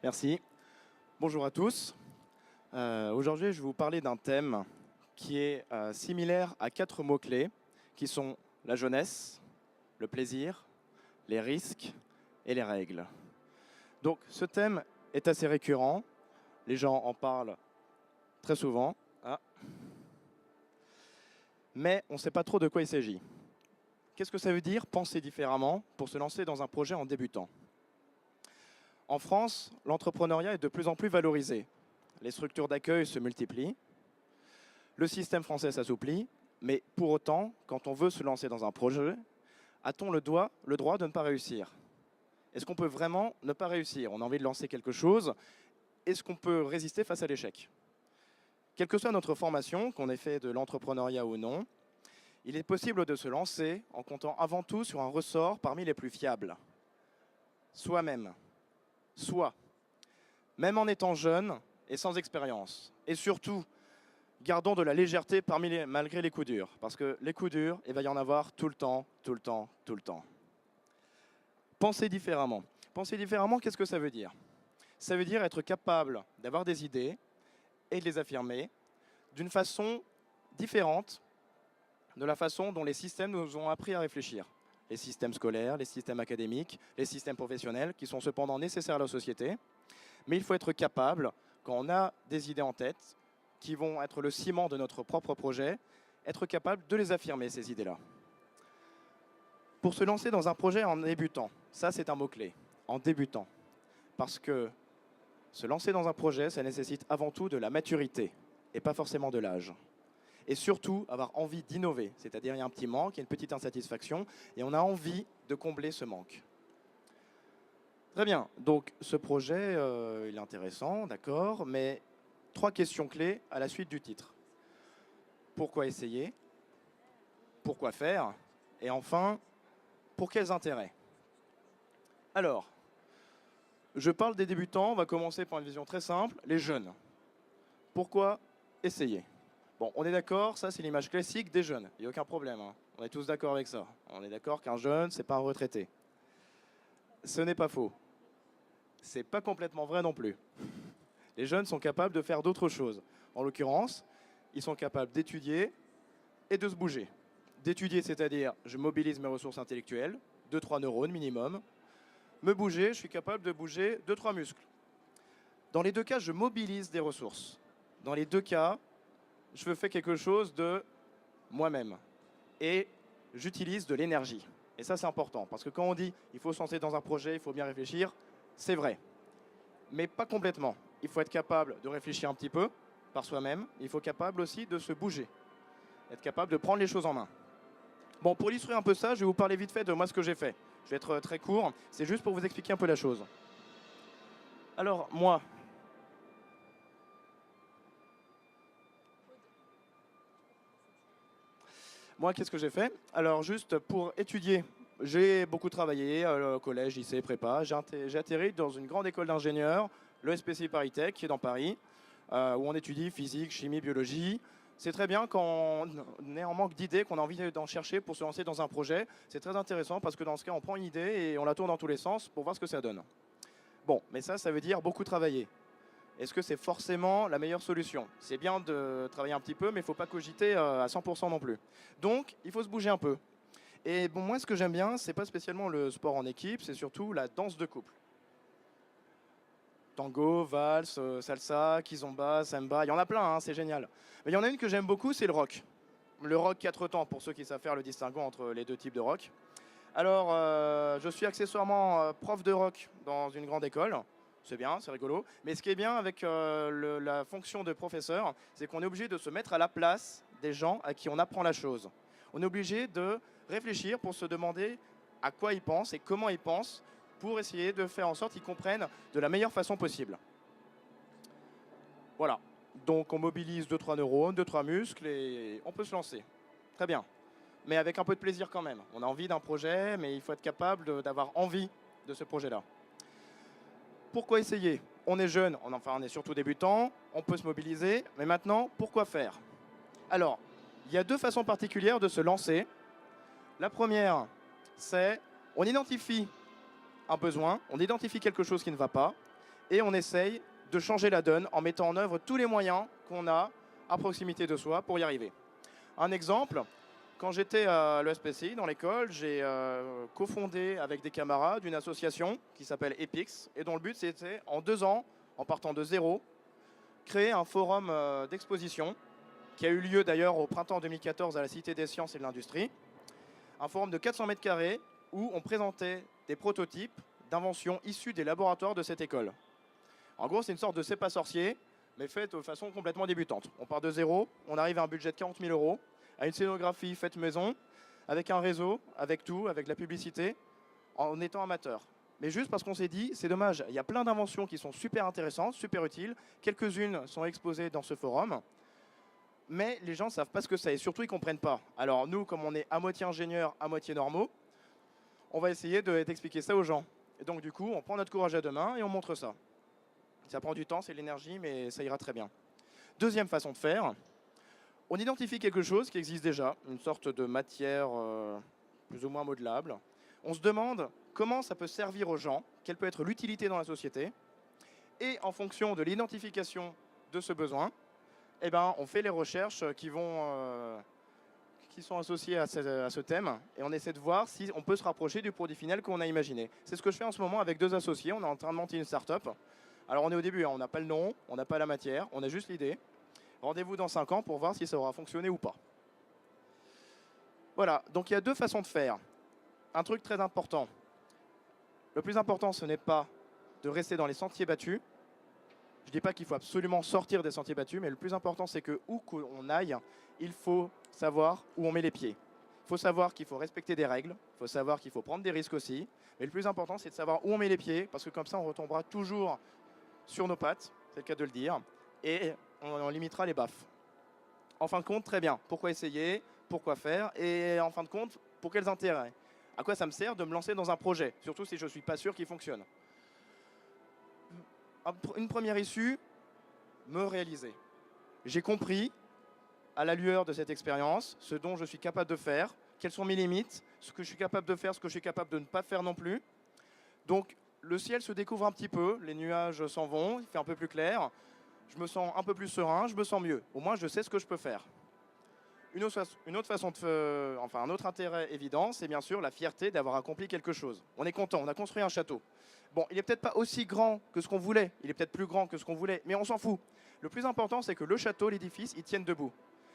Merci. Bonjour à tous. Aujourd'hui, je vais vous parler d'un thème qui est similaire à 4 mots-clés qui sont la jeunesse, le plaisir, les risques et les règles. Donc ce thème est assez récurrent. Les gens en parlent très souvent. Mais on ne sait pas trop de quoi il s'agit. Qu'est-ce que ça veut dire penser différemment pour se lancer dans un projet en débutant? En France, l'entrepreneuriat est de plus en plus valorisé. Les structures d'accueil se multiplient, le système français s'assouplit, mais pour autant, quand on veut se lancer dans un projet, a-t-on le droit de ne pas réussir? Est-ce qu'on peut vraiment ne pas réussir? On a envie de lancer quelque chose, est-ce qu'on peut résister face à l'échec? Quelle que soit notre formation, qu'on ait fait de l'entrepreneuriat ou non, il est possible de se lancer en comptant avant tout sur un ressort parmi les plus fiables. Soi-même. Soi. Même en étant jeune et sans expérience. Et surtout, gardons de la légèreté malgré les coups durs. Parce que les coups durs, il va y en avoir tout le temps, tout le temps, tout le temps. Penser différemment. Penser différemment, qu'est-ce que ça veut dire? Ça veut dire être capable d'avoir des idées et de les affirmer d'une façon différente de la façon dont les systèmes nous ont appris à réfléchir. Les systèmes scolaires, les systèmes académiques, les systèmes professionnels, qui sont cependant nécessaires à la société. Mais il faut être capable, quand on a des idées en tête, qui vont être le ciment de notre propre projet, être capable de les affirmer, ces idées-là. Pour se lancer dans un projet en débutant, ça c'est un mot-clé, en débutant. Parce que se lancer dans un projet, ça nécessite avant tout de la maturité, et pas forcément de l'âge. Et surtout, avoir envie d'innover, c'est-à-dire il y a un petit manque, il y a une petite insatisfaction, et on a envie de combler ce manque. Très bien, donc ce projet, il est intéressant, d'accord, mais 3 questions clés à la suite du titre. Pourquoi essayer? Pourquoi faire? Et enfin, pour quels intérêts? Alors, je parle des débutants, on va commencer par une vision très simple, les jeunes. Pourquoi essayer? Bon, on est d'accord, ça c'est l'image classique des jeunes, il n'y a aucun problème, hein. On est tous d'accord avec ça. On est d'accord qu'un jeune, c'est pas un retraité. Ce n'est pas faux. C'est pas complètement vrai non plus. Les jeunes sont capables de faire d'autres choses. En l'occurrence, ils sont capables d'étudier et de se bouger. D'étudier, c'est-à-dire je mobilise mes ressources intellectuelles, 2-3 neurones minimum. Me bouger, je suis capable de bouger 2-3 muscles. Dans les 2 cas, je mobilise des ressources. Dans les 2 cas, je fais quelque chose de moi-même. Et j'utilise de l'énergie. Et ça, c'est important. Parce que quand on dit il faut se lancer dans un projet, il faut bien réfléchir, c'est vrai. Mais pas complètement. Il faut être capable de réfléchir un petit peu par soi-même. Il faut être capable aussi de se bouger. Être capable de prendre les choses en main. Bon, pour illustrer un peu ça, je vais vous parler vite fait de moi ce que j'ai fait. Je vais être très court. C'est juste pour vous expliquer un peu la chose. Alors, moi, qu'est-ce que j'ai fait? Alors, juste pour étudier, j'ai beaucoup travaillé au collège, lycée, prépa. J'ai atterri dans une grande école d'ingénieurs, le SPCI Paris Tech, qui est dans Paris, où on étudie physique, chimie, biologie. C'est très bien quand on est en manque d'idées, qu'on a envie d'en chercher pour se lancer dans un projet. C'est très intéressant parce que dans ce cas, on prend une idée et on la tourne dans tous les sens pour voir ce que ça donne. Bon, mais ça veut dire beaucoup travailler. Est-ce que c'est forcément la meilleure solution? C'est bien de travailler un petit peu, mais il ne faut pas cogiter à 100% non plus. Donc, il faut se bouger un peu. Et bon, moi, ce que j'aime bien, c'est pas spécialement le sport en équipe, c'est surtout la danse de couple. Tango, valse, salsa, kizomba, samba, il y en a plein, hein, c'est génial. Mais il y en a une que j'aime beaucoup, c'est le rock. Le rock 4 temps, pour ceux qui savent faire le distinguo entre les 2 types de rock. Alors, je suis accessoirement prof de rock dans une grande école. C'est bien, c'est rigolo. Mais ce qui est bien avec la fonction de professeur, c'est qu'on est obligé de se mettre à la place des gens à qui on apprend la chose. On est obligé de réfléchir pour se demander à quoi ils pensent et comment ils pensent pour essayer de faire en sorte qu'ils comprennent de la meilleure façon possible. Voilà. Donc on mobilise 2-3 neurones, 2-3 muscles et on peut se lancer. Très bien. Mais avec un peu de plaisir quand même. On a envie d'un projet, mais il faut être capable d'avoir envie de ce projet-là. Pourquoi essayer? On est jeune, on est surtout débutant, on peut se mobiliser, mais maintenant, pourquoi faire? Alors, il y a 2 façons particulières de se lancer. La première, c'est on identifie un besoin, on identifie quelque chose qui ne va pas, et on essaye de changer la donne en mettant en œuvre tous les moyens qu'on a à proximité de soi pour y arriver. Un exemple, quand j'étais à l'ESPCI dans l'école, j'ai cofondé avec des camarades une association qui s'appelle EPIX et dont le but c'était en 2 ans, en partant de zéro, créer un forum d'exposition qui a eu lieu d'ailleurs au printemps 2014 à la Cité des Sciences et de l'Industrie. Un forum de 400 mètres carrés où on présentait des prototypes d'inventions issues des laboratoires de cette école. En gros, c'est une sorte de c'est pas sorcier, mais faite de façon complètement débutante. On part de zéro, on arrive à un budget de 40 000 €, à une scénographie faite maison, avec un réseau, avec tout, avec la publicité, en étant amateur. Mais juste parce qu'on s'est dit, c'est dommage, il y a plein d'inventions qui sont super intéressantes, super utiles, quelques-unes sont exposées dans ce forum, mais les gens ne savent pas ce que c'est, et surtout ils ne comprennent pas. Alors nous, comme on est à moitié ingénieurs, à moitié normaux, on va essayer d'expliquer ça aux gens. Et donc du coup, on prend notre courage à deux mains et on montre ça. Ça prend du temps, c'est de l'énergie, mais ça ira très bien. Deuxième façon de faire, on identifie quelque chose qui existe déjà, une sorte de matière plus ou moins modelable. On se demande comment ça peut servir aux gens, quelle peut être l'utilité dans la société. Et en fonction de l'identification de ce besoin, eh ben, on fait les recherches qui sont associées à ce thème et on essaie de voir si on peut se rapprocher du produit final qu'on a imaginé. C'est ce que je fais en ce moment avec 2 associés. On est en train de monter une start-up. Alors on est au début, hein, on n'a pas le nom, on n'a pas la matière, on a juste l'idée. Rendez-vous dans 5 ans pour voir si ça aura fonctionné ou pas. Voilà, donc il y a 2 façons de faire. Un truc très important. Le plus important, ce n'est pas de rester dans les sentiers battus. Je ne dis pas qu'il faut absolument sortir des sentiers battus, mais le plus important, c'est que où qu'on aille, il faut savoir où on met les pieds. Il faut savoir qu'il faut respecter des règles, il faut savoir qu'il faut prendre des risques aussi. Mais le plus important, c'est de savoir où on met les pieds, parce que comme ça, on retombera toujours sur nos pattes, c'est le cas de le dire, et on limitera les baffes. En fin de compte, très bien. Pourquoi essayer? Pourquoi faire? Et en fin de compte, pour quels intérêts? À quoi ça me sert de me lancer dans un projet? Surtout si je ne suis pas sûr qu'il fonctionne. Une première issue, me réaliser. J'ai compris, à la lueur de cette expérience, ce dont je suis capable de faire, quelles sont mes limites, ce que je suis capable de faire, ce que je suis capable de ne pas faire non plus. Donc, le ciel se découvre un petit peu, les nuages s'en vont, il fait un peu plus clair, je me sens un peu plus serein, je me sens mieux. Au moins, je sais ce que je peux faire. Un autre intérêt évident, c'est bien sûr la fierté d'avoir accompli quelque chose. On est content, on a construit un château. Bon, il n'est peut-être pas aussi grand que ce qu'on voulait, il est peut-être plus grand que ce qu'on voulait, mais on s'en fout. Le plus important, c'est que le château, l'édifice, il tienne debout.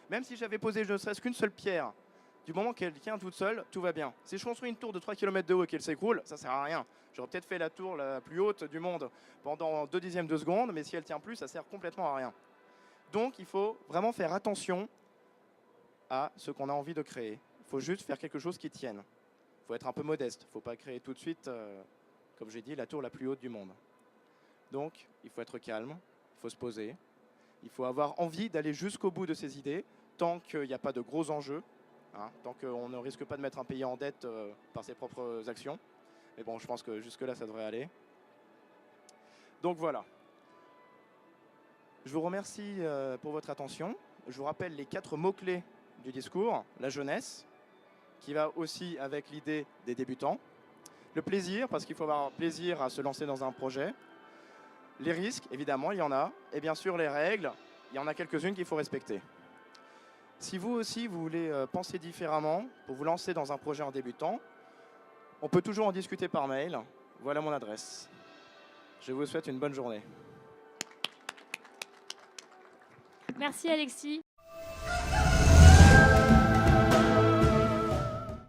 Même si j'avais posé ne serait-ce qu'une seule pierre, du moment qu'elle tient toute seule, tout va bien. Si je construis une tour de 3 km de haut et qu'elle s'écroule, ça ne sert à rien. J'aurais peut-être fait la tour la plus haute du monde pendant 2/10 de seconde, mais si elle tient plus, ça sert complètement à rien. Donc, il faut vraiment faire attention à ce qu'on a envie de créer. Il faut juste faire quelque chose qui tienne. Il faut être un peu modeste. Il ne faut pas créer tout de suite, comme j'ai dit, la tour la plus haute du monde. Donc, il faut être calme, il faut se poser. Il faut avoir envie d'aller jusqu'au bout de ses idées, tant qu'il n'y a pas de gros enjeux, hein, tant qu'on ne risque pas de mettre un pays en dette par ses propres actions. Mais bon, je pense que jusque-là, ça devrait aller. Donc voilà. Je vous remercie pour votre attention. Je vous rappelle les 4 mots-clés du discours. La jeunesse, qui va aussi avec l'idée des débutants. Le plaisir, parce qu'il faut avoir plaisir à se lancer dans un projet. Les risques, évidemment, il y en a. Et bien sûr, les règles, il y en a quelques-unes qu'il faut respecter. Si vous aussi, vous voulez penser différemment pour vous lancer dans un projet en débutant, on peut toujours en discuter par mail. Voilà mon adresse. Je vous souhaite une bonne journée. Merci Alexis.